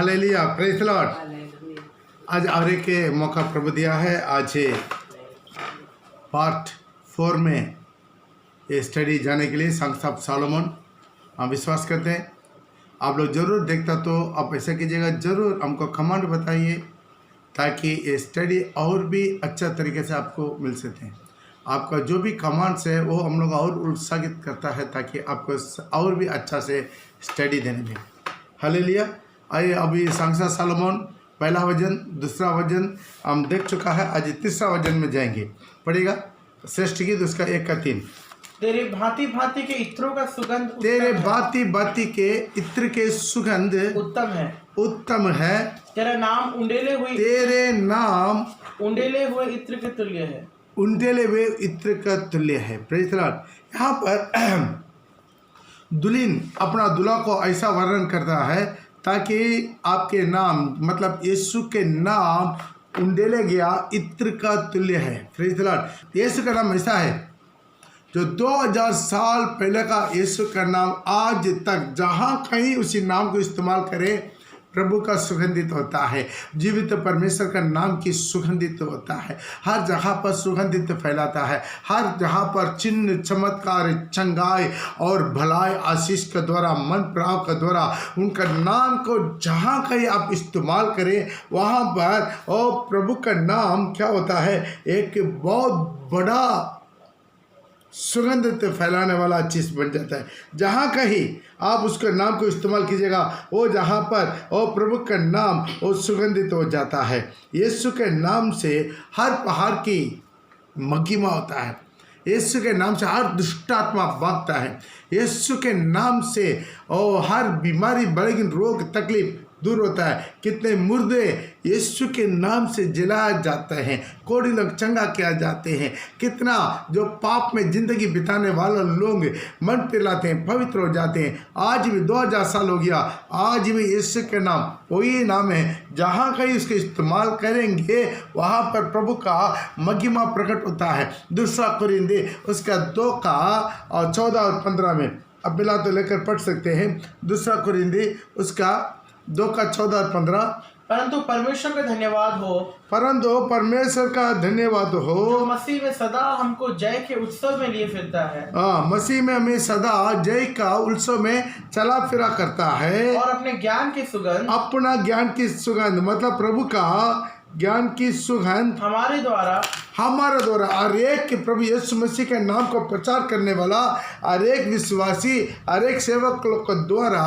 Hallelujah, praise the Lord. आज और एक मौका प्रभु दिया है। आज पार्ट 4 में ये स्टडी जाने के लिए सॉन्ग्स ऑफ सॉलोमन हम विश्वास करते हैं। आप लोग ज़रूर देखता तो आप ऐसा कीजिएगा, ज़रूर हमको कमेंट बताइए ताकि ये स्टडी और भी अच्छा तरीके से आपको मिल सके। आपका जो भी कमेंट्स है वो हम लोग और उत्साहित करता है ताकि आपको और भी अच्छा से स्टडी देने में। हालेलुया। आइए, अभी सॉन्ग्स ऑफ सॉलोमन पहला वचन, दूसरा वचन हम देख चुका है। आज तीसरा वचन में जाएंगे। पढ़ेगा श्रेष्ठ गीत उसका 1 का 3। तेरे भांति भांति के इत्रों का सुगंध, तेरे भांति भांति के इत्र के सुगंध उत्तम है, उत्तम है। तेरा नाम उंडेले हुए, तेरे नाम उंडेले हुए इत्र के तुल्य है, उंडेले हुए इत्र का तुल्य है। Praise the Lord. यहाँ पर दुल्हन अपना दूल्हा को ऐसा वर्णन करता है ताकि आपके नाम मतलब यीशु के नाम उंडेले गया इत्र का तुल्य है। Praise the Lord. यीशु का नाम ऐसा है जो 2000 साल पहले का यीशु का नाम आज तक जहाँ कहीं उसी नाम को इस्तेमाल करें प्रभु का सुगंधित होता है। जीवित परमेश्वर का नाम की सुगंधित होता है, हर जगह पर सुगंधित फैलाता है। हर जगह पर चिन्ह चमत्कार चंगाई और भलाई आशीष के द्वारा मन प्राव के द्वारा उनका नाम को जहाँ कहीं आप इस्तेमाल करें वहाँ पर और प्रभु का नाम क्या होता है, एक बहुत बड़ा सुगंध फैलाने वाला चीज़ बन जाता है। जहाँ कहीं आप उसके नाम को इस्तेमाल कीजिएगा वो जहाँ पर और प्रभु का नाम वो सुगंधित हो जाता है। यीशु के नाम से हर पहाड़ की महिमा होता है। यीशु के नाम से हर दुष्टात्मा भागता है। यीशु के नाम से और हर बीमारी बड़े रोग तकलीफ दूर होता है। कितने मुर्दे यीशु के नाम से जलाए जाते हैं, कोड़ी लोग चंगा किया जाते हैं। कितना जो पाप में जिंदगी बिताने वाले लोग मन पिलाते हैं, पवित्र हो जाते हैं। आज भी 2000 साल हो गया, आज भी यीशु के नाम वही नाम है। जहाँ कहीं उसके इस्तेमाल करेंगे वहाँ पर प्रभु का महिमा प्रकट होता है। दूसरा कुरिन्दी उसका 2 का 14 और 15 में अब मिला तो लेकर पढ़ सकते हैं। दूसरा कुरिन्दी उसका 2 का 14 और 15। परंतु परमेश्वर का धन्यवाद हो, परंतु परमेश्वर का धन्यवाद हो जो मसीह में सदा हमको जय के उत्सव में लिए फिरता है। मसीह में हमें सदा जय का उत्सव में चला फिरा करता है। और अपने ज्ञान की सुगंध, अपना ज्ञान की सुगंध मतलब प्रभु का ज्ञान की सुगंध हमारे द्वारा हर एक के प्रभु यीशु मसीह के नाम को प्रचार करने वाला हर एक विश्वासी हर एक सेवक लोग के द्वारा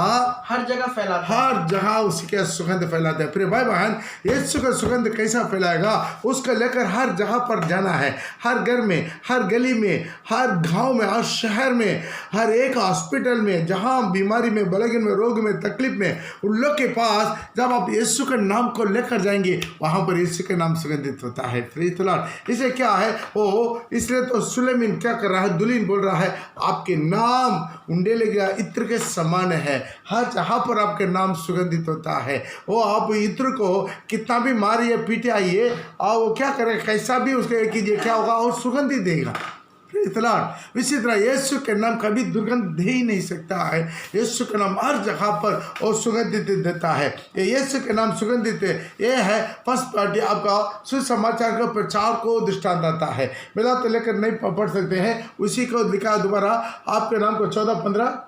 हर जगह फैलाता है। हर जगह उसके सुगंध फैलाते हैं। फिर भाई बहन, यीशु का सुगंध कैसा फैलाएगा, उसको लेकर हर जगह पर जाना है। हर घर में, हर गली में, हर गांव में, हर शहर में, हर एक हॉस्पिटल में, जहां बीमारी में, बलगन में, रोग में, तकलीफ में, उन लोग के पास जब आप यीशु के नाम को लेकर जाएंगे वहां पर यीशु के नाम सुगंधित होता है। Praise the Lord. इसे क्या है वो, इसलिए तो सुलेमान क्या कर रहा है, दुल्हन बोल रहा है आपके नाम उंडेले गया इत्र के समान है। हर जहाँ पर आपके नाम सुगंधित होता है। वो आप इत्र को कितना भी मारिए पीटे आइए और वो क्या करे, कैसा भी उसके कीजिए, क्या होगा, और सुगंधित देगा। इसी तरह यीशु के नाम कभी दुर्गंध दे ही नहीं सकता है। यीशु का नाम हर जगह पर और सुगंधित देता है। ये यीशु के नाम सुगंधित है। ये है फर्स्ट पार्टी आपका सुसमाचार का प्रचार को दृष्टांत आता है। मिला तो लेकर नहीं पढ़ सकते हैं, उसी को लिखा दोबारा आपके नाम को 14-15।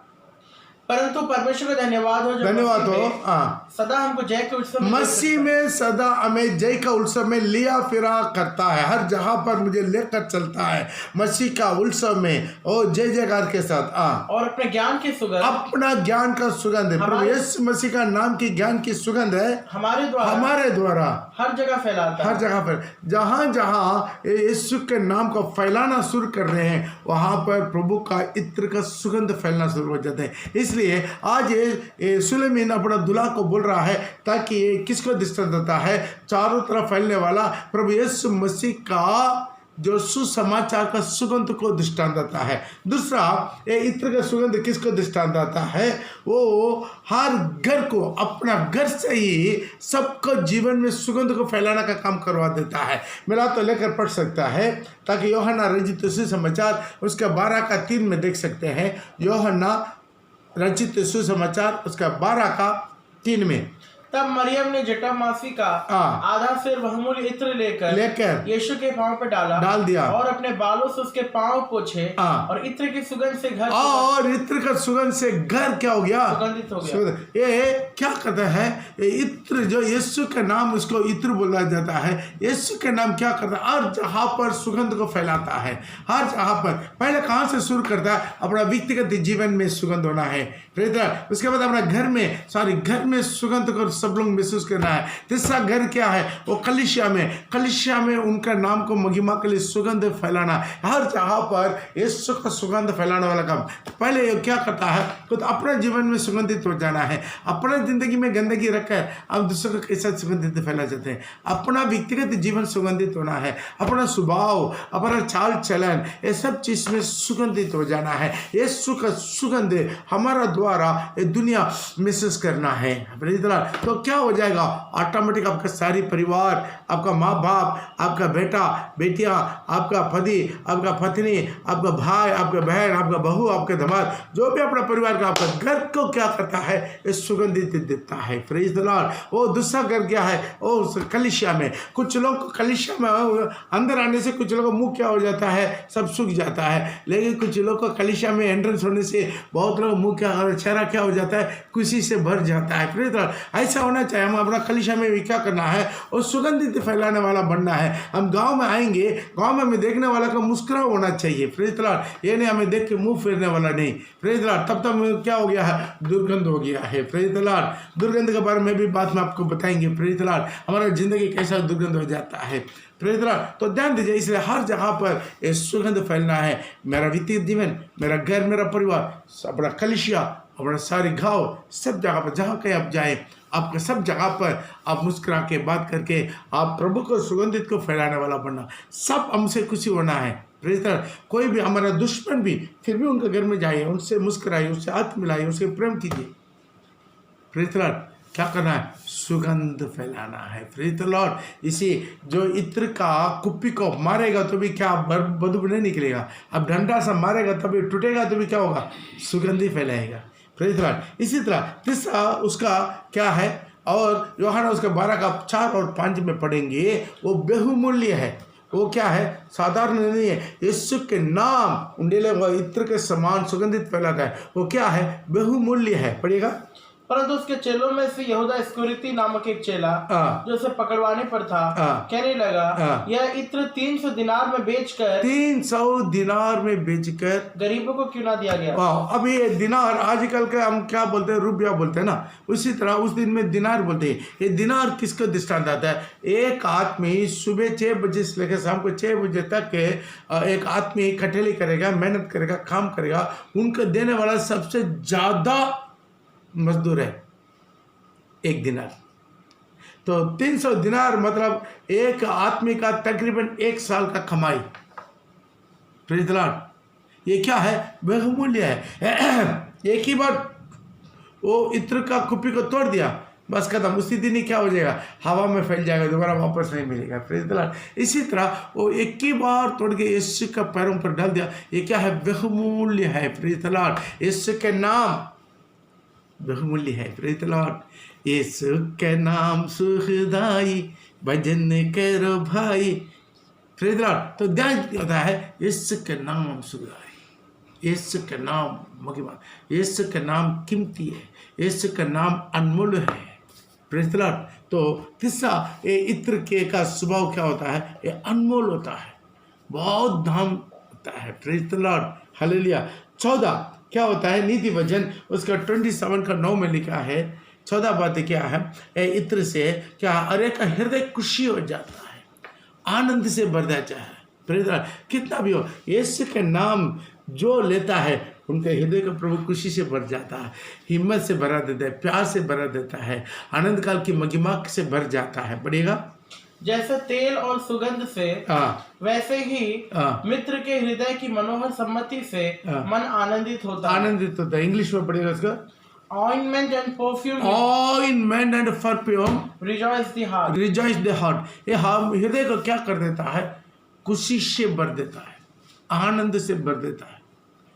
परंतु परमेश्वर का धन्यवाद हो जो धन्यवाद मसीह हो में सदा हमको जय के उत्सव में मसीह में सदा हमें जय का उत्सव में लिया फिरा करता है। हर जगह पर मुझे लेकर चलता है मसीह का उत्सव में और जय जयकार के साथ। और अपने ज्ञान की सुगंध, अपना ज्ञान का सुगंध है। प्रभु यीशु मसीह का नाम की ज्ञान की सुगंध है हमारे द्वारा हर जगह फैलाता है। हर जगह पर जहाँ जहाँ यीशु के नाम को फैलाना शुरू कर रहे हैं वहाँ पर प्रभु का इत्र का सुगंध फैलना शुरू हो जाता है। इसलिए आज ये सुलेमान अपना दूल्हा को बोल रहा है ताकि ये किसको दृष्टांत देता है, चारों तरफ फैलने वाला प्रभु यीशु मसीह का जो सुसमाचार का सुगंध को दृष्टांत देता है। दूसरा ये इत्र का सुगंध किसको दृष्टांत देता है, वो हर घर को अपना घर से ही सबको जीवन में सुगंध को फैलाने का काम करवा देता है। मिला तो लेकर पढ़ सकता है ताकि यूहन्ना रचित सुसमाचार उसका 12 का 3 में देख सकते हैं। यूहन्ना रचित सुसमाचार उसका 12 का 3 में तब मरियम ने जटामासी का हाँ। आधा सिर बहुमूल्य इत्र लेकर यीशु के पांव पर डाल दिया और अपने बालों से उसके पांव पोछे हाँ। और इत्र की सुगंध से घर और इत्र का सुगंध से घर क्या हो गया? सुगंधित हो गया। ये क्या करता है? ये इत्र जो यीशु का नाम, उसको इत्र बोला जाता है। यीशु का नाम क्या करता है? हर जगह पर सुगंध को फैलाता है, हर जगह पर। पहले कहाँ से शुरू करता है? अपना व्यक्तिगत जीवन में सुगंध होना है, उसके बाद अपना घर में, सारी घर में सुगंध को सब लोग महसूस करना है। तीसरा घर क्या है? वो कलीसिया में उनका नाम को महिमा के लिए सुगंध फैलाना, हर जगह पर यीशु का सुगंध फैलाने वाला काम। पहले ये क्या करता है? खुद अपने जीवन में सुगंधित हो जाना है। अपने जिंदगी में गंदगी रखकर आप दूसरों को कैसा सुगंधित फैला जाते हैं? अपना व्यक्तिगत जीवन सुगंधित होना है, अपना स्वभाव, अपना चाल चलन, ये सब चीज में सुगंधित हो जाना है। यीशु का सुगंध हमारा द्वारा ये दुनिया महसूस करना है। तो क्या हो जाएगा? ऑटोमेटिक आपका सारी परिवार, आपका माँ बाप, आपका बेटा बेटियां, आपका पति, आपका पत्नी, आपका भाई, आपका बहन, आपका बहू, आपके दामाद, जो भी अपना परिवार का, आपका घर को क्या करता है? ये सुगंधित देता है। Praise the Lord. वो दूसरा घर क्या है? वो कलीसिया में। कुछ लोग को कलीसिया में अंदर आने से कुछ लोगों का मुंह क्या हो जाता है? सब सूख जाता है। लेकिन कुछ लोग को कलीसिया में एंट्रेंस होने से बहुत लोग मुंह क्या, चेहरा क्या हो जाता है? खुशी से भर जाता है। Praise the Lord. ऐसा होना चाहिए। हम अपना कलीसिया में भी क्या करना है? और सुगंधित फैलाने वाला बनना है। हम गांव में आएंगे, गांव में हमें देखने वाला का मुस्कुरा होना चाहिए। Praise the Lord. ये नहीं हमें देख के मुंह फेरने वाला नहीं। Praise the Lord. तब तक क्या हो गया है? दुर्गंध हो गया है। Praise the Lord. दुर्गंध के बारे में भी बात में आपको बताएंगे। Praise the Lord. हमारा जिंदगी कैसा दुर्गंध हो जाता है। Praise the Lord. तो ध्यान दीजिए, इसलिए हर जगह पर ये सुगंध फैलना है। मेरा व्यक्तिगत जीवन, मेरा घर, मेरा परिवार, अपना कलीसिया, अपना सारे गाँव, सब जगह पर जहाँ कहीं आप जाए, आपके सब जगह पर आप मुस्कुरा के बात करके आप प्रभु को सुगंधित को फैलाने वाला बनना। सब हमसे खुशी होना है। Praise the Lord. कोई भी हमारा दुश्मन भी, फिर भी उनके घर में जाइए, उनसे मुस्कुराइए, उससे हाथ मिलाइए, उससे प्रेम कीजिए। Praise the Lord. क्या करना है? सुगंध फैलाना है। Praise the Lord. इसी जो इत्र का कुप्पी को मारेगा तो भी क्या बदबू नहीं निकलेगा। अब डंडा से मारेगा तभी टूटेगा तो भी क्या होगा? सुगंधी फैलाएगा। Praise the Lord. इसी तरह तीसरा उसका क्या है? और यूहन्ना उसका 12 का 4 और 5 में पढ़ेंगे, वो बहुमूल्य है। वो क्या है? साधारण नहीं है। यीशु के नाम उंडेले हुआ इत्र के समान सुगंधित फैलाता है। वो क्या है? बहुमूल्य है। पढ़िएगा। परंतु उसके चेलों में से यहूदा इस्करियोती नामक एक चेला जो उसे पकड़वाने पर था कहने लगा, यह इत्र 300 दिनार में बेचकर 300 दिनार में बेचकर गरीबों को क्यों ना दिया गया? अब ये दिनार आजकल का हम क्या बोलते हैं? रुपया बोलते हैं ना। उसी तरह उस दिन में दिनार बोलते हैं। ये दिनार किसको दृष्टांत आता है? एक आदमी सुबह 6 बजे से लेकर शाम को 6 बजे तक एक आदमी कठेली करेगा, मेहनत करेगा, काम करेगा, उनको देने वाला सबसे ज्यादा मजदूर है एक दिनार। तो 300 दिनार मतलब एक आदमी का तकरीबन 1 साल का कमाई। Praise the Lord. ये क्या है? बहुमूल्य है। एक ही बार वो इत्र का कुप्पी को तोड़ दिया, बस खत्म। उसी दिन ही क्या हो जाएगा? हवा में फैल जाएगा, दोबारा वापस नहीं मिलेगा। Praise the Lord. इसी तरह वो एक ही बार तोड़ के यीशु का पैरों पर डाल दिया। ये क्या है? बहुमूल्य है। Praise the Lord. यीशु के नाम बहुमूल्य है। Praise the Lord. यीशु के नाम सुखदाई, भजन करो भाई। Praise the Lord. तो ध्यान होता है, यीशु के नाम सुखदाई, यीशु का नाम महिमा, यीशु का नाम कीमती है, यीशु का नाम अनमोल है। Praise the Lord. तो तीसरा ये इत्र के का स्वभाव क्या होता है? ये अनमोल होता है, बहुत दाम होता है। Praise the Lord. हालेलुया। 14 क्या होता है? नीति वचन उसका 27 का 9 में लिखा है। 14 बातें क्या है? ये इत्र से क्या? अरे का हृदय खुशी हो जाता है, आनंद से भर जाता है। Praise the Lord. कितना भी हो, यीशु के नाम जो लेता है उनके हृदय का प्रभु खुशी से भर जाता है, हिम्मत से भरा देता है, प्यार से भरा देता है, आनंद काल की महिमा से भर जाता है। पढ़िएगा। जैसे तेल और सुगंध से वैसे ही मित्र के हृदय की मनोहर सम्मति से मन आनंदित होता है। इंग्लिश में पढ़िएगा इसका। Ointment and perfume. Ointment and perfume. Rejoice the heart. Rejoice the heart. ये हम हृदय को क्या कर देता है? खुशी से भर देता है, आनंद से भर देता है।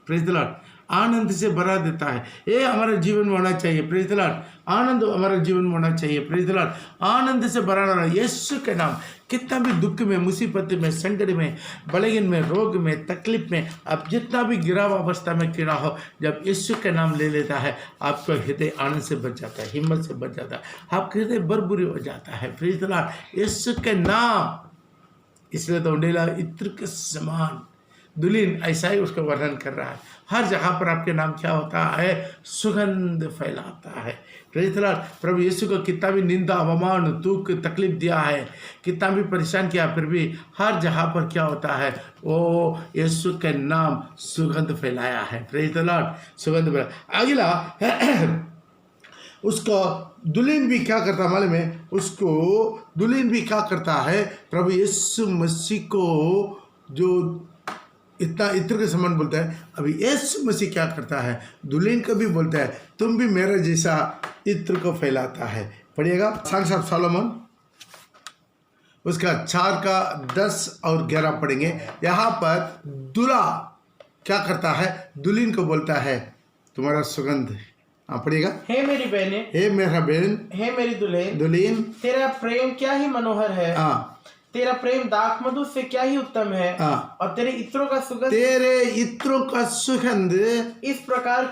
Praise the Lord. आनंद से भरा देता है। ये हमारे जीवन में होना चाहिए। Praise the Lord. आनंद हमारे जीवन में होना चाहिए। Praise the Lord. आनंद से भरा रहना। यीशु के नाम कितना भी दुख में, मुसीबत में, संकट में, बलहीन में, रोग में, तकलीफ में, अब जितना भी गिराव अवस्था में क्यों ना हो, जब यीशु के नाम ले लेता है आपका हृदय आनंद से बच जाता है, हिम्मत से बच जाता है, आपका हृदय बरबुरी हो जाता है। Praise the Lord. यीशु के नाम, इसलिए तो उंडेला इत्र के समान दुल्हन ऐसा ही उसका वर्णन कर रहा है। हर जगह पर आपके नाम क्या होता है? सुगंध फैलाता है। Praise the Lord. प्रभु यीशु को कितना भी निंदा, अवमान, दुख, तकलीफ दिया है, कितना भी परेशान किया, फिर भी हर जगह पर क्या होता है? वो यीशु के नाम सुगंध फैलाया है। Praise the Lord. सुगंध फैलाया। अगला उसको दुल्हन भी क्या करता है मालूम है? उसको दुल्हन भी क्या करता है? प्रभु यीशु मसीह को जो इतना इत्र के समान बोलता है, अभी यीशु मसीह क्या करता है? दुल्हन को भी बोलता है तुम भी मेरा जैसा इत्र को फैलाता है। पढ़िएगा सॉन्ग्स ऑफ सोलोमन, उसका 4 का 10 और 11 पढ़ेंगे। यहाँ पर दूल्हा क्या करता है? दुल्हन को बोलता है तुम्हारा सुगंध। पढ़िएगा। हे मेरी बहने, हे मेरा बहन, हे मेरी दुल्हन, दुल्हन, तेरा प्रेम क्या ही मनोहर है। तेरा प्रेम दाख मधु से क्या ही उत्तम है। और तेरे इत्रों का सुगंध, तेरे इत्रों का सुगंध इस प्रकार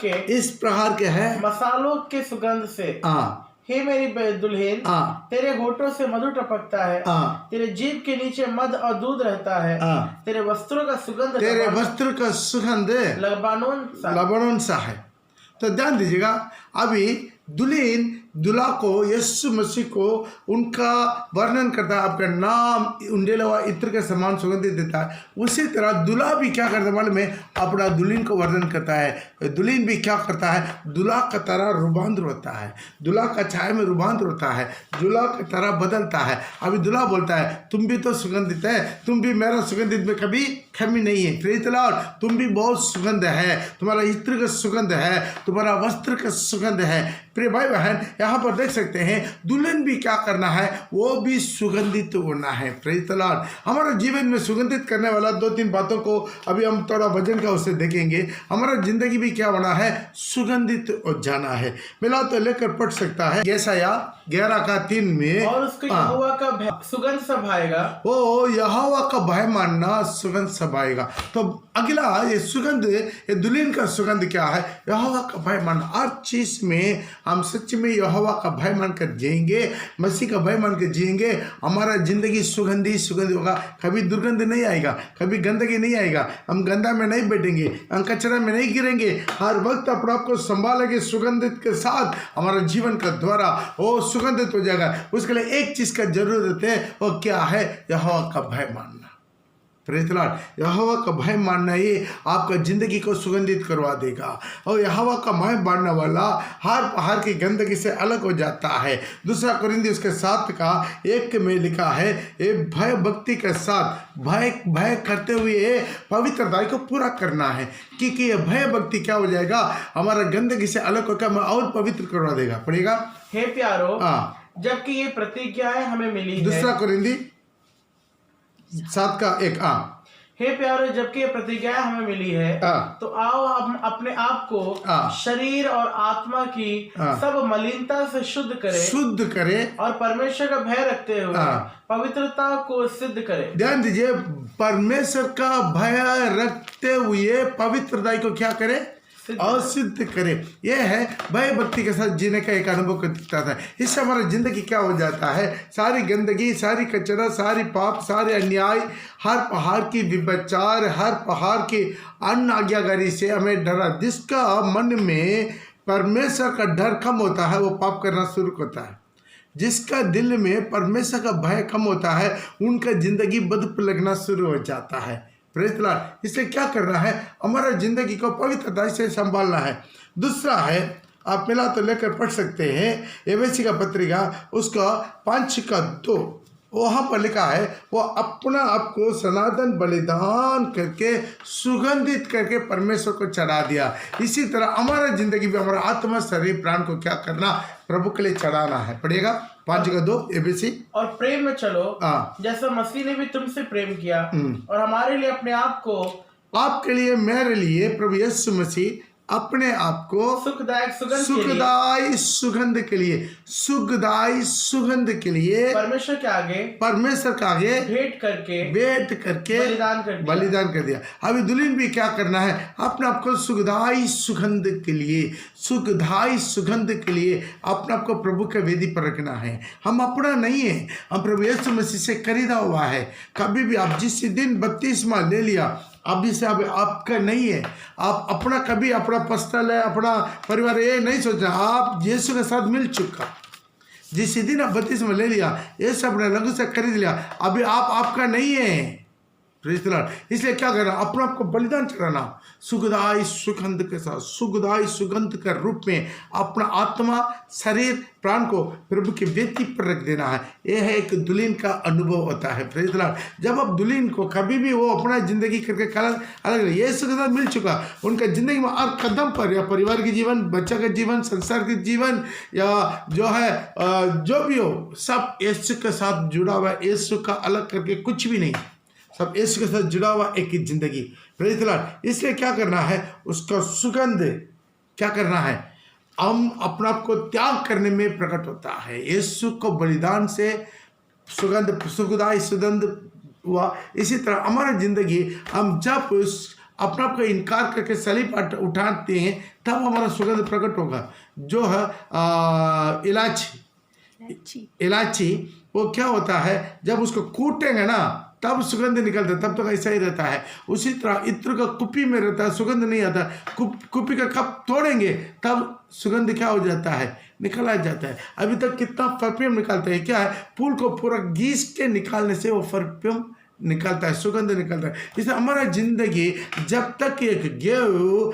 के है मसालों के सुगंध से। हे मेरी दुल्हन, तेरे होठों से मधु टपकता है। तेरे जीभ के नीचे मध और दूध रहता है। तेरे वस्त्रों का सुगंध लबानोन सा है। तो ध्यान दीजिएगा, अभी दुल्हन दूल्हा को, यीशु मसीह को उनका वर्णन करता है, आपका नाम उंडेला हुआ इत्र के समान सुगंधित देता है। उसी तरह दूल्हा भी क्या करता है मालूम है? अपना दुल्हन को वर्णन करता है। दुल्हन भी क्या करता है? दूल्हा का तरह रुबांध होता है, दूल्हा का छाया में रुबांध होता है, दूल्हा की तरह बदलता है। अभी दूल्हा बोलता है तुम भी तो सुगंधित है, तुम भी मेरा सुगंधित में कभी कमी नहीं है। Praise the Lord. तुम भी बहुत सुगंध है, तुम्हारा इत्र का सुगंध है, तुम्हारा वस्त्र का सुगंध है। प्रिय भाई बहन, यहाँ पर देख सकते हैं दुल्हन भी क्या करना है? वो भी सुगंधित होना है। Praise the Lord. हमारा जीवन में सुगंधित करने वाला 2-3 बातों को अभी हम थोड़ा वजन का उससे देखेंगे। हमारा जिंदगी भी क्या होना है? सुगंधित हो जाना है। मिला तो लेकर पढ़ सकता है यशायाह 11 का 3 में, और उसको यहोवा का सुगंध सभाएगा। वो यहोवा का भय मानना सुगंध सभाएगा। तो अगला ये सुगंध, ये दुल्हन का सुगंध क्या है? यहोवा का भय मानना। हर चीज में हम सच में यहोवा का भय मानकर जिएंगे, मसीह का भय मानकर जिएंगे, हमारा जिंदगी सुगंधी होगा। कभी दुर्गंध नहीं आएगा, कभी गंदगी नहीं आएगा, हम गंदा में नहीं बैठेंगे, हम कचरा में नहीं गिरेंगे। हर वक्त अपने आप को संभालेंगे सुगंधित के साथ। हमारा जीवन का द्वारा वो सुगंधित हो जाएगा। उसके लिए एक चीज का जरूरत है, वो क्या है? यहोवा का भय मानना। Praise the Lord. यहोवा का भय मानना ही आपका जिंदगी को सुगंधित करवा देगा। और यहोवा का भय मानने वाला हर पहाड़ की गंदगी से अलग हो जाता है। 2 कोरिन्थियों उसके 7 का 1 में लिखा है, ये भय भक्ति के साथ भय करते हुए पवित्रता को पूरा करना है, क्योंकि ये भय भक्ति क्या हो जाएगा? हमारा गंदगी से अलग होकर हमें और पवित्र करवा देगा। पढ़ेगा। हे प्यारो, जबकि ये प्रतिज्ञाएं हमें मिली है। 2 कोरिन्थियों 7 का 1। हे प्यारे, जबकि ये प्रतिज्ञा हमें मिली है, तो आओ हम अपने आप को शरीर और आत्मा की सब मलिनता से शुद्ध करें और परमेश्वर का भय रखते हुए पवित्रता को सिद्ध करें। ध्यान दीजिए, परमेश्वर का भय रखते हुए पवित्रता को क्या करें? और सिद्ध करे। यह है भय भक्ति के साथ जीने का एक अनुभव करता था। इससे हमारा जिंदगी क्या हो जाता है? सारी गंदगी, सारी कचरा, सारी पाप, सारे अन्याय, हर पहाड़ की विचार, हर पहाड़ की अन्न आज्ञाकारी से हमें डरा। जिसका मन में परमेश्वर का डर कम होता है वो पाप करना शुरू करता है। जिसका दिल में परमेश्वर का भय कम होता है उनका जिंदगी बद लगना शुरू हो जाता है। Praise the Lord. इसलिए क्या करना है? हमारा जिंदगी को पवित्रता से संभालना है। दूसरा है, आप मिला तो लेकर पढ़ सकते हैं, एफेसी का पत्रिका उसका 5 का 2, वहाँ पर लिखा है वो अपना आपको सनातन बलिदान करके सुगंधित करके परमेश्वर को चढ़ा दिया। इसी तरह हमारा जिंदगी में हमारा आत्मा, शरीर, प्राण को क्या करना? प्रभु के लिए चढ़ाना है। पढ़िएगा 5 का 2 एबीसी। और प्रेम में चलो जैसा मसीह ने भी तुमसे प्रेम किया और हमारे लिए अपने आप को, आपके लिए, मेरे लिए प्रभु यीशु मसीह अपने आप को सुखदायक सुगंध के लिए सुखदायी सुगंध के लिए परमेश्वर के आगे भेंट करके बलिदान कर दिया। अभी दुल्हन भी क्या करना है, अपने आप को सुखदायी सुगंध के लिए अपने आप को प्रभु के वेदी पर रखना है। हम अपना नहीं है, हम प्रभु यीशु मसीह से खरीदा हुआ है। कभी भी आप जिस दिन बपतिस्मा ले लिया, अभी से अब आपका नहीं है। आप अपना कभी अपना पर्सनल है, अपना परिवार, ये नहीं सोचना। आप यीशु के साथ मिल चुका। जिस दिन आप बपतिस्मा ले लिया, ये सब अपने लहू से खरीद लिया, अभी आपका नहीं है। Praise the Lord. इसलिए क्या करना, अपना आपको बलिदान चढ़ाना, सुखदायी सुगंध के साथ, सुखदायी सुगंध के रूप में अपना आत्मा, शरीर, प्राण को प्रभु की वेदी पर रख देना है। यह है एक दुल्हन का अनुभव होता है। Praise the Lord. जब आप दुल्हन को कभी भी वो अपना जिंदगी करके अलग यीशु के साथ मिल चुका, उनका जिंदगी में हर कदम पर, या परिवार के जीवन, बच्चा का जीवन, संसार के जीवन, या जो है जो भी हो, सब यीशु के साथ जुड़ा हुआ। यीशु का अलग करके कुछ भी नहीं, सब यीशु के साथ जुड़ा हुआ एक ही जिंदगी। Praise the Lord. इसलिए क्या करना है, उसका सुगंध क्या करना है, हम अपने आप को त्याग करने में प्रकट होता है। यीशु को बलिदान से सुखदायी सुगंध हुआ। इसी तरह हमारा जिंदगी, हम जब उस अपने आप को इनकार करके सलीब उठाते हैं, तब हमारा सुगंध प्रकट होगा। जो है इलायची, वो क्या होता है, जब उसको कूटेंगे ना तब सुगंध निकलता है, तब तक ऐसा ही रहता है। उसी तरह इत्र का कुप्पी में रहता है, सुगंध नहीं आता। कुप्पी का कप तोड़ेंगे तब सुगंध क्या हो जाता है, निकला जाता है। अभी तक कितना परफ्यूम निकालता है, क्या है, फूल को पूरा घीस के निकालने से वो परफ्यूम निकलता है, सुगंध निकलता है। इसलिए हमारा जिंदगी जब तक एक गेहूँ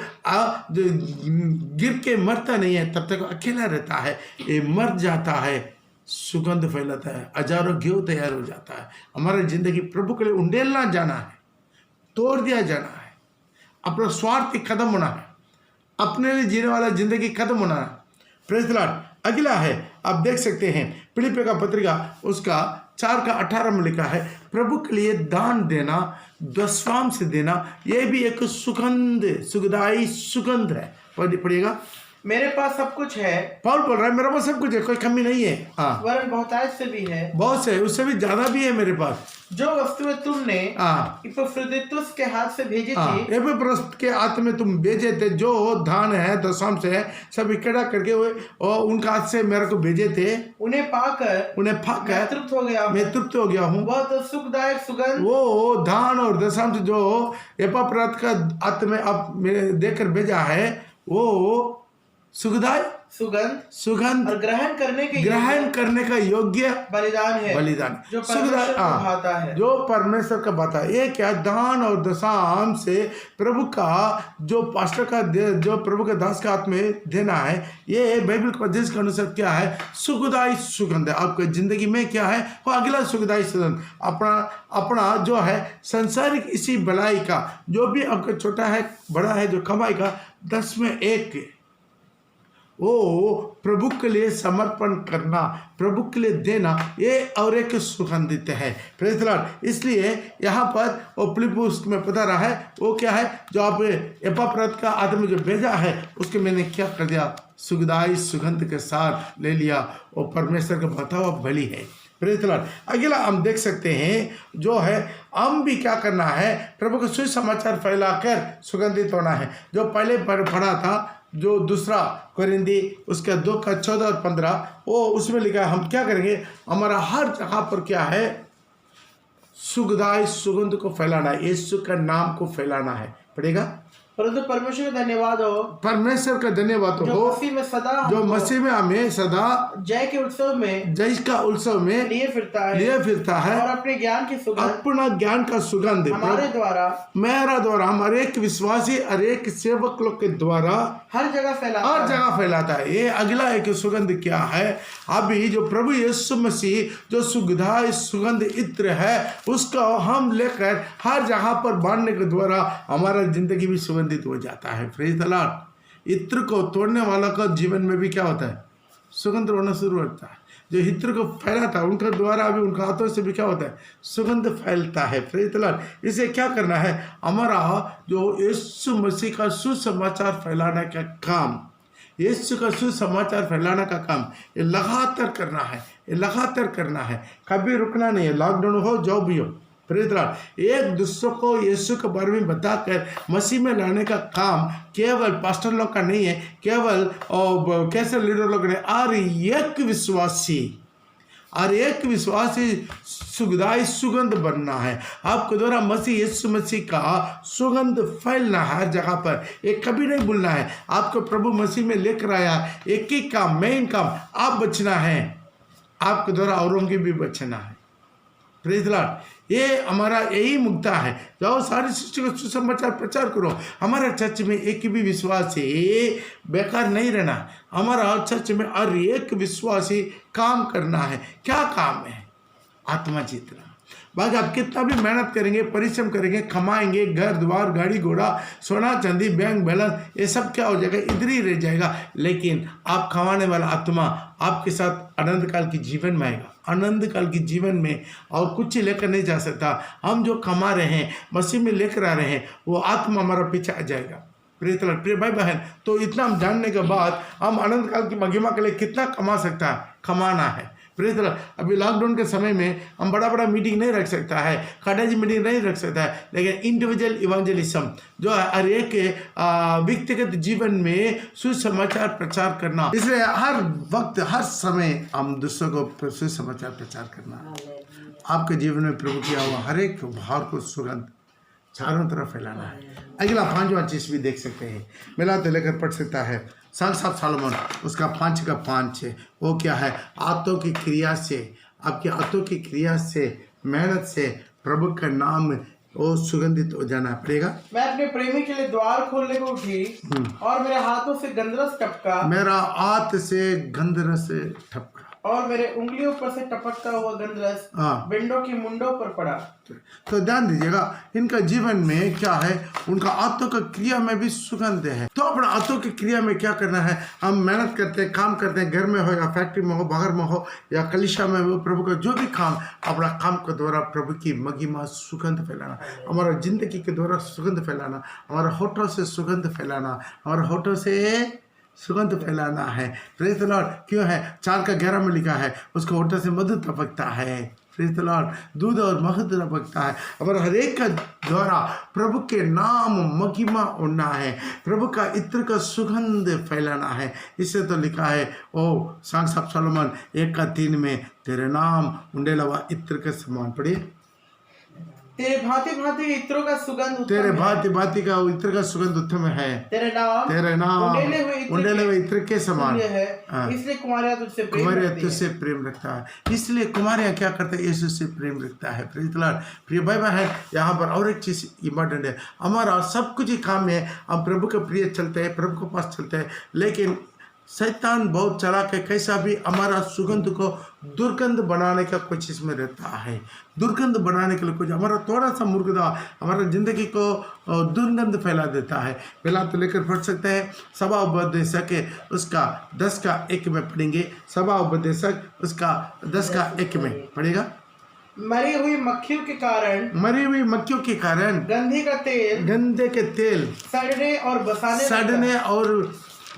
गिर के मरता नहीं है, तब तक अकेला रहता है। ये मर जाता है, सुगंध फैलाता है, हजारों गेहूँ तैयार हो जाता है। हमारी जिंदगी प्रभु के लिए उंडेलना जाना है, तोड़ दिया जाना है, अपना स्वार्थ खत्म होना है, अपने लिए जीने वाला जिंदगी खत्म होना है। Praise the Lord. अगला है, आप देख सकते हैं फिलिप्पियों का पत्रिका उसका 4:18 में लिखा है, प्रभु के लिए दान देना, दशवांश से देना, यह भी एक सुखदायी सुगंध है। पढ़िएगा। मेरे पास सब कुछ है, पौल बोल रहा है, मेरे पास सब कुछ है, कोई कमी नहीं है। हाँ, वरन बहुतायत से भी है, बहुत से, उससे भी ज्यादा भी है मेरे पास। जो वस्तुएं तुमने इपफ्रोदितुस के हाथ से भेजी थी, एपफ्रोदितुस के हाथ में तुम भेजे थे, जो धान है, दशमांश है, सब इकट्ठा करके और उनका हाथ से मेरे को भेजे थे, उन्हें पाकर मैं तृप्त हो गया हूँ। वह तो सुखदायक सुगंध, वो धान और दशमांश जो एपफ्रोदितुस का हाथ में अब मेरे देकर भेजा है, वो सुखदायी सुगंध और ग्रहण करने का योग्य बलिदान जो परमेश्वर का भाता है। ये क्या, दान और दशमांश से प्रभु का जो पास्टर का जो प्रभु के दास के हाथ में देना है, ये बाइबल के अध्ययन के अनुसार क्या है, सुखदायी सुगंध है। आपकी जिंदगी में क्या है, वो अगला सुखदायी सुगंध अपना जो है संसारिक इसी भलाई का, जो भी आपका छोटा है बड़ा है, जो कमाई का 10 वो प्रभु के लिए समर्पण करना, प्रभु के लिए देना, ये और एक सुगंधित है। Praise the Lord. इसलिए यहाँ पर वो फिलिप्पुस में पता रहा है, वो क्या है, जो आप एपफ्रोदितुस का आदमी जो भेजा है, उसके मैंने क्या कर दिया, सुखदायी सुगंध के साथ ले लिया। वो परमेश्वर का बतावा बलि है। Praise the Lord. अगला हम देख सकते हैं, जो है हम भी क्या करना है, प्रभु का सुसमाचार फैलाकर सुगंधित होना है। जो पहले पढ़ा था, जो दूसरा कोरिन्थी उसका 2:14 और 15, वो उसमें लिखा है, हम क्या करेंगे, हमारा हर जगह पर क्या है, सुखदायी सुगंध को फैलाना है, यीशु का नाम को फैलाना है। पढ़ेगा। परंतु परमेश्वर का धन्यवाद हो, परमेश्वर का धन्यवाद हो, जो मसीह में हमें सदा जय के उत्सव में, जय का उत्सव में लिए फिरता है और अपने ज्ञान की सुगंध, अपना ज्ञान का सुगंध हमारे द्वारा, मेरा द्वारा, हमारे एक विश्वासी और एक सेवक लोग के द्वारा हर जगह फैलाता है। ये अगला एक सुगंध क्या है, अभी जो प्रभु यीशु मसीह जो सुखदायी सुगंध इत्र है, उसका हम लेकर हर जगह पर बांटने के द्वारा हमारा जिंदगी भी सुगंधित हो जाता है। Praise the Lord. इत्र को तोड़ने वाला का जीवन में भी क्या होता है, सुगंध होना शुरू होता है। जो इत्र को फैला था उनका द्वारा अभी उनका हाथों से भी क्या होता है, सुगंध फैलता है। Praise the Lord. इसे क्या करना है, हमारा जो यीशु मसीह का सुसमाचार फैलाने का काम, यीशु का सुसमाचार फैलाने का काम ये लगातार करना है, ये लगातार करना है, कभी रुकना नहीं है। लॉकडाउन हो जो भी हो, प्रेज़ द लॉर्ड। एक दूसरे को यीशु के बारे में बताकर मसीह में लाने का काम केवल पास्टर लोग का नहीं है, केवल कैसे लीडर लोग नहीं, और एक विश्वासी सुगंधाई सुगंध बनना है। आपको द्वारा मसीह यीशु मसीह का सुगंध फैलना है हर जगह पर। एक कभी नहीं भूलना है, आपको प्रभु मसीह में लेकर आया, एक ही काम, मेन काम, आप बचना है, आपके द्वारा औरों की भी बचना है। Praise the Lord. ये हमारा यही मुद्दा है, जाओ सारी सृष्टि को सुसमाचार प्रचार करो। हमारे चर्च में एक भी विश्वासी बेकार नहीं रहना, हमारा चर्च में हर एक विश्वासी काम करना है। क्या काम है? आत्मा जीतना। बाकी आप कितना भी मेहनत करेंगे, परिश्रम करेंगे, कमाएंगे, घर द्वार, गाड़ी घोड़ा, सोना चांदी, बैंक बैलेंस, ये सब क्या हो जाएगा, इधर ही रह जाएगा। लेकिन आप कमाने वाला आत्मा आपके साथ अनंत काल की जीवन में आएगा, अनंत काल की जीवन में, और कुछ लेकर नहीं जा सकता। हम जो कमा रहे हैं, मसीह में लेकर आ रहे हैं, वो आत्मा हमारा पीछे आ जाएगा। प्रिय भाई बहन, तो इतना हम जानने के बाद हम अनंत काल की महिमा के लिए कितना कमा सकता है, कमाना है। Praise the Lord. अभी लॉकडाउन के समय में हम बड़ा मीटिंग नहीं रख सकता है, कॉटेज मीटिंग नहीं रख सकता है, लेकिन इंडिविजुअल इवेंजलिज्म जो है हर एक व्यक्तिगत जीवन में सुसमाचार प्रचार करना, इसलिए हर वक्त हर समय हम दूसरों को सुसमाचार प्रचार करना। आपके जीवन में प्रभु किया हुआ हर एक भार को सुगंध चारों तरफ फैलाना है। अगला 5वां चीज भी देख सकते हैं, मिला तो लेकर पढ़ सकता है संग ऑफ सोलोमन, उसका 5 का 5 है। वो क्या है? हाथों की क्रिया से, आपके हाथों की क्रिया से, मेहनत से प्रभु का नाम वो सुगंधित हो जाना पड़ेगा। मैं अपने प्रेमी के लिए द्वार खोलने को उठी और मेरे हाथों से गंधरस टपका, मेरा हाथ से गंधरस टपका, और मेरे उंगलियों पर से टपकता हुआ गंधरस बिंडों की मुंडों पर पड़ा। तो ध्यान दीजिएगा, इनका जीवन में क्या है, उनका हाथों का क्रिया में भी सुगंध है। तो अपना हाथों की क्रिया में क्या करना है, हम मेहनत करते हैं, काम करते हैं, घर में हो या फैक्ट्री में हो, बाहर में हो या कलीसिया में हो, प्रभु का जो भी काम, अपना काम के द्वारा प्रभु की महिमा सुगंध फैलाना, हमारा जिंदगी के द्वारा सुगंध फैलाना, हमारा होठों से सुगंध फैलाना, हमारे होठों से सुगंध फैलाना है। Praise the Lord. क्यों है? 4 का 11 में लिखा है, उसके होठों से मधु टपकता है। Praise the Lord. दूध और मधु टपकता है। और हर एक का द्वारा प्रभु के नाम महिमा उड़ना है, प्रभु का इत्र का सुगंध फैलाना है। इससे तो लिखा है ओ सॉन्ग्स ऑफ सोलोमन 1 का 3 में, तेरे नाम उंडेलवा इत्र के समान। पढ़िए, तेरे भांति भांति इत्रों का सुगंध, तेरे भांति भांति का इत्र का सुगंध उत्तम है। तेरे नाम उंडेले हुए इत्र के समान है। इसलिए कुमारियां तुझसे प्रेम रखता है। इसलिए कुमारियां क्या करते हैं? यीशु से प्रेम रखता है। Praise the Lord. प्रिय भाई बहन, यहाँ पर और एक चीज इम्पोर्टेंट है, हमारा सब कुछ ही काम है, हम प्रभु के प्रिय चलते हैं, प्रभु के पास चलते हैं, लेकिन शैतान बहुत चालाक है, कैसा भी हमारा सुगंध को दुर्गंध बनाने का कोशिश में रहता है। दुर्गंध बनाने के लिए कुछ हमारा थोड़ा सा मूर्खता हमारा जिंदगी को दुर्गंध फैला देता है। पहला तो लेकर पढ़ सकते हैं सभा उपदेशक उसका 10 का 1 में पढ़ेंगे। सभा उपदेशक उसका 10 का 1 में पढ़ेगा। मरी हुई मक्खियों के कारण गंधे के तेल सड़ने और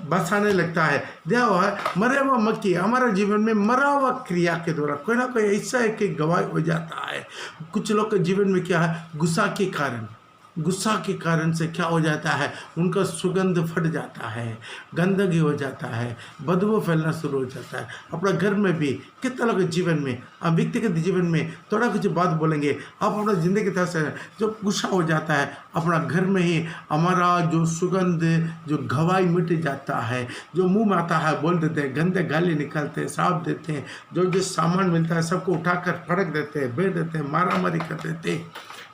बसाने लगता है। दिया हुआ है मरे हुआ मक्खी हमारा जीवन में मरा हुआ क्रिया के द्वारा कोई ना कोई ऐसा है कि गवाही हो जाता है। कुछ लोग के जीवन में क्या है, गुस्सा के कारण से क्या हो जाता है, उनका सुगंध फट जाता है, गंदगी हो जाता है, बदबू फैलना शुरू हो जाता है। अपना घर में भी कितना लोग जीवन में, हम व्यक्तिगत जीवन में थोड़ा कुछ बात बोलेंगे, आप अपना जिंदगी की तरह से जो गुस्सा हो जाता है, अपना घर में ही हमारा जो सुगंध जो गवाही मिट जाता है, जो मुंह में आता है बोल देते हैं, गंदे गाली निकालते हैं, साफ देते हैं, जो सामान मिलता है सबको उठाकर फड़क देते हैं, बेच देते हैं, मारा मारी कर देते हैं।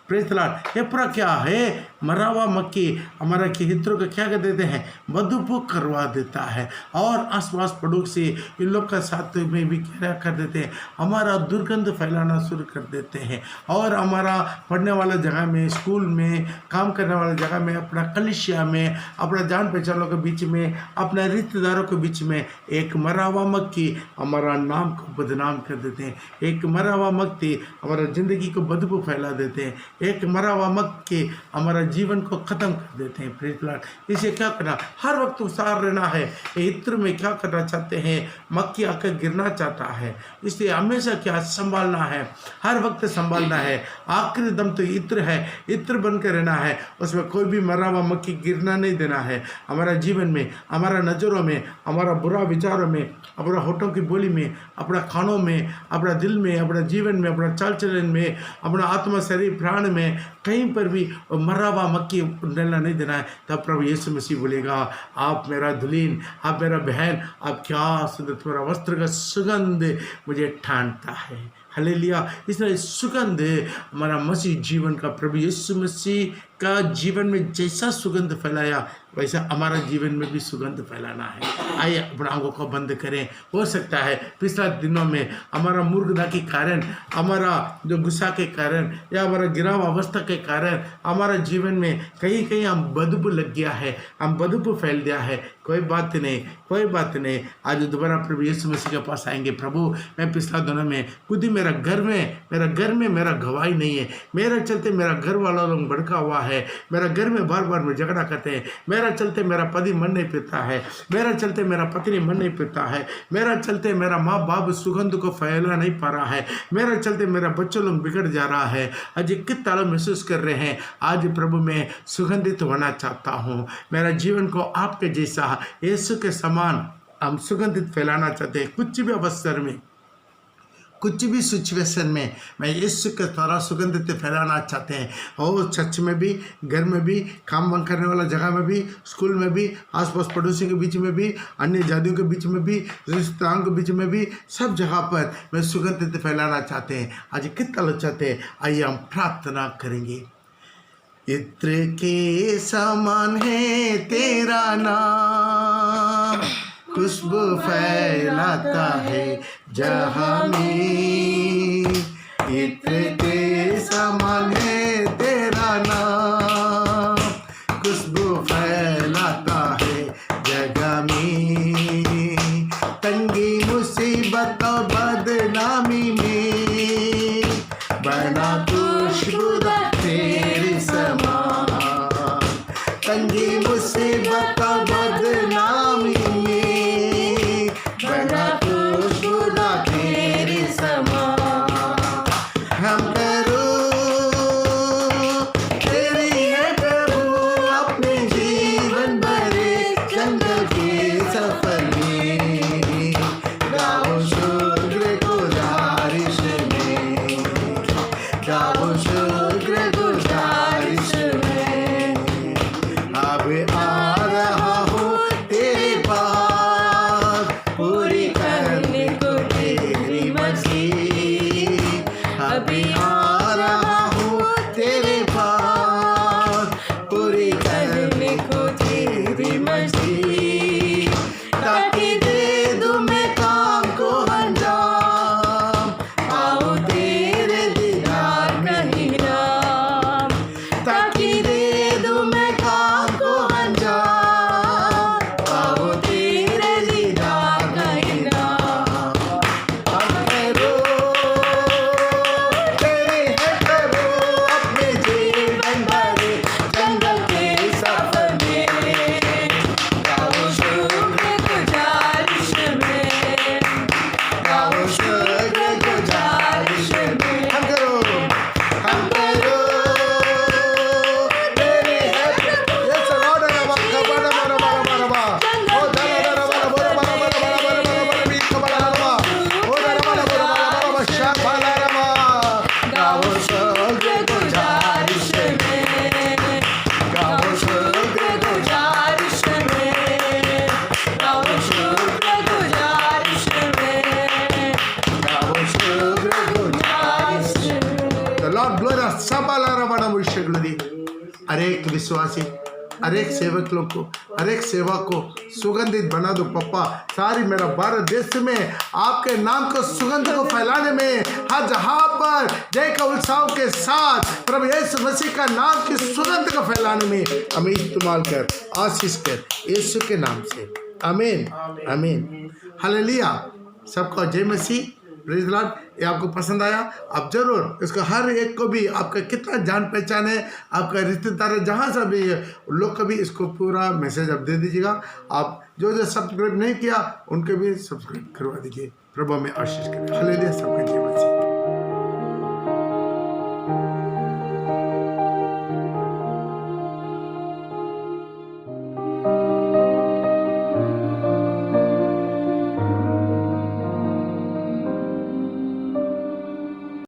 Praise the Lord. ये पूरा क्या है, मरा हुआ मक्खी हमारा के हितों का क्या कर देते हैं, बदबू करवा देता है, और आसपास पड़ोसी इन लोग का साथ में भी क्या कर देते हैं, हमारा दुर्गंध फैलाना शुरू कर देते हैं, और हमारा पढ़ने वाला जगह में, स्कूल में, काम करने वाला जगह में, अपना कलिसिया में, अपना जान पहचानों के बीच में, अपने रिश्तेदारों के बीच में एक मरा हुआ मक्खी हमारा नाम को बदनाम कर देते हैं। एक मरा हुआ मक्खी हमारा ज़िंदगी को बदबू फैला देते हैं। एक मरा हुआ मक्खी हमारा जीवन को ख़त्म कर देते हैं। Praise the Lord. इसे क्या करना, हर वक्त उसार रहना है। इत्र में क्या करना चाहते हैं, मक्खी आकर गिरना चाहता है, इसलिए हमेशा क्या संभालना है, हर वक्त संभालना है। आखिरी दम तो इत्र है, इत्र बनकर रहना है, उसमें कोई भी मरा हुआ मक्खी गिरना नहीं देना है। हमारा जीवन में, हमारा नज़रों में, हमारा बुरा विचारों में, अपना होठों की बोली में, अपना खानों में, अपना दिल में, अपना जीवन में, अपना चाल चलन में, अपना आत्मा शरीर प्राण में, कहीं पर भी मरा हुआ मक्खी डलना नहीं देना है। तब प्रभु यीशु मसीह बोलेगा, आप मेरा दुल्हन, आप मेरा बहन, आप क्या सुंदर, तुम्हारा वस्त्र का सुगंध मुझे ठानता है। हालेलुया। इसलिए सुगंध हमारा मसीह जीवन का, प्रभु यीशु मसीह का जीवन में जैसा सुगंध फैलाया वैसा हमारा जीवन में भी सुगंध फैलाना है। आइए अपना आंखों को बंद करें। हो सकता है पिछले दिनों में हमारा मूर्खता के कारण, हमारा जो गुस्सा के कारण, या हमारा गिराव अवस्था के कारण हमारा जीवन में कहीं कहीं हम बदबू लग गया है, हम बदबू फैल गया है। कोई बात नहीं, कोई बात नहीं। आज दोबारा प्रभु यीशु मसीह के पास आएंगे। प्रभु मैं पिछला दिनों में खुद ही मेरा घर में मेरा गवाही नहीं है, मेरे चलते मेरा घर वाला लोग भड़का हुआ है, मेरा घर में बार बार में झगड़ा करते हैं, मेरा चलते मेरा पति मन नहीं पीता है, मेरा चलते मेरा पत्नी मन नहीं पीता है, मेरा चलते मेरा माँ बाप सुगंध को फैला नहीं पा रहा है, मेरा चलते मेरा बच्चों लोग बिगड़ जा रहा है। आज कितना लोग महसूस कर रहे हैं, आज प्रभु मैं सुगंधित होना चाहता हूँ। मेरा जीवन को आपके जैसा यीशु के समान हम सुगंधित फैलाना चाहते हैं। कुछ भी अवसर में, कुछ भी सिचुएशन में मैं यीशु के द्वारा सुगंधित फैलाना चाहते हैं। और चर्च में भी, घर में भी, काम वाम करने वाला जगह में भी, स्कूल में भी, आसपास पड़ोसी के बीच में भी, अन्य जातियों के बीच में भी, रिश्तेदारों के बीच में भी, सब जगह पर मैं सुगंधित फैलाना चाहते हैं। आज कितना लोग चाहते हैं, आइए हम प्रार्थना करेंगे। इत्र के समान है तेरा नाम, खुशबू फैलाता है जहाँ में। इत्र के समान है तेरा नाम, खुशबू फैलाता है जगह में। तंगी मुसीबत और बदनामी में बना खुशबूदार तेरे समान। तंगी मुसीबत और बदनामी में बना खुशबूदार तेरे समान। हम करो तेरी है प्रभु अपने जीवन भरे जंगल के सफर में। गाओ शुक्र गुजारिश में, गाओ शुक्र गुजारिश में। अब आ रहा हूँ तेरे पास, पूरी करने को तेरी मर्जी। अभी आ रहा हूँ तेरे पास, पूरी करने को तेरी मर्जी। ताकि दे दूँ मैं काम को अंजाम, आओ तेरे दीदार का इनाम। ताकि दे दूँ मैं काम को अंजाम, आओ तेरे दीदार का इनाम। हम करो तेरी सबालाराबाना मुर्शगलदी हर एक विश्वासी, हर एक सेवक लोग को, हर एक सेवा को सुगंधित बना दो पप्पा। सारी मेरा भारत देश में आपके नाम को सुगंध को फैलाने में हर जहाँ पर जय का उत्साह के साथ प्रभु यीशु मसीह का नाम की सुगंध को फैलाने में हमें इस्तेमाल कर, आशीष कर, यीशु के नाम से, आमीन आमीन हालेलुया। सबको जय मसीह, प्रेज़ द लॉर्ड। ये आपको पसंद आया, आप जरूर इसको हर एक को भी, आपका कितना जान पहचान है, आपका रिश्तेदार है, जहाँ से भी है उन लोग को भी इसको पूरा मैसेज आप दे दीजिएगा। आप जो जो सब्सक्राइब नहीं किया उनके भी सब्सक्राइब करवा दीजिए। प्रभु में आशीष करें। हालेलुया। सबका जय मसीह।